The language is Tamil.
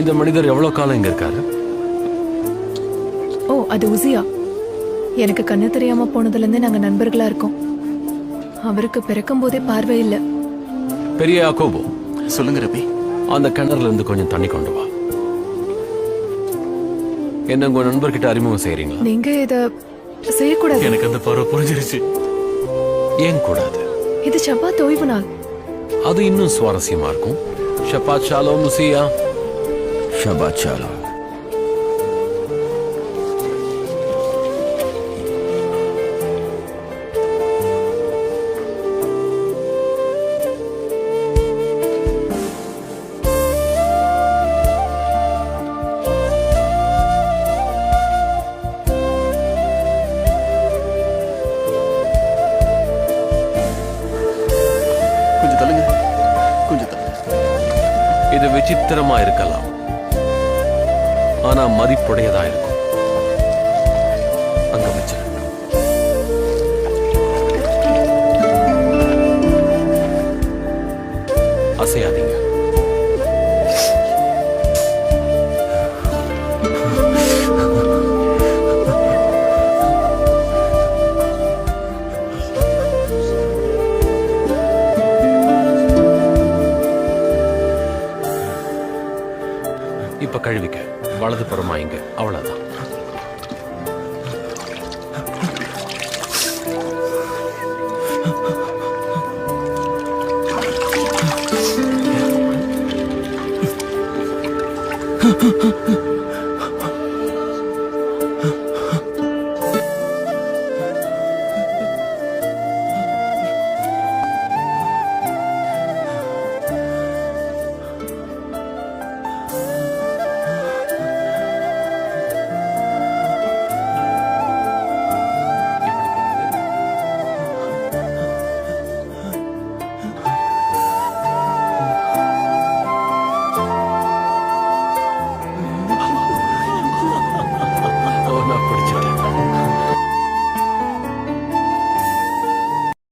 இந்த மனிதர் எவ்வளவு காலம் இங்க இருக்காரு? ஓ, அது உசியா. எனக்கு கண்ணு தெரியாம போனதுல இருந்தே நாங்க நண்பர்களா இருக்கோம். அவருக்கு பிறக்கும் போதே பார்வை இல்ல. பெரிய யாக்கோபு, சொல்லுங்க ரபி. அந்த கிணறுல இருந்து கொஞ்சம் தண்ணி கொண்டு வா. என்ன உங்க நண்பர்கிட்ட அறிமுகம் செய்யறீங்களா? நீங்க இத செய்யக்கூடாது. எனக்கு அந்த பார்வை புரிஞ்சிருச்சு. ஏன் கூடாது? இது ஷப்பாத் ஓய்வு நாள். அது இன்னும் சுவாரஸ்யமா இருக்கும். ஷபாத் ஷாலோம் உசியா. ஷபாத் ஷாலோம். கொஞ்சம் தள்ளுங்க, கொஞ்சம் தள்ளுங்க. இது விசித்திரமா இருக்கலாம், ஆனா மதிப்புடையதா இருக்கும். அங்க வச்சு அசையாதீங்க. இப்ப கழுவிக்க. வலது புறமா இங்க. அவ்வளவுதான். Ha ha ha.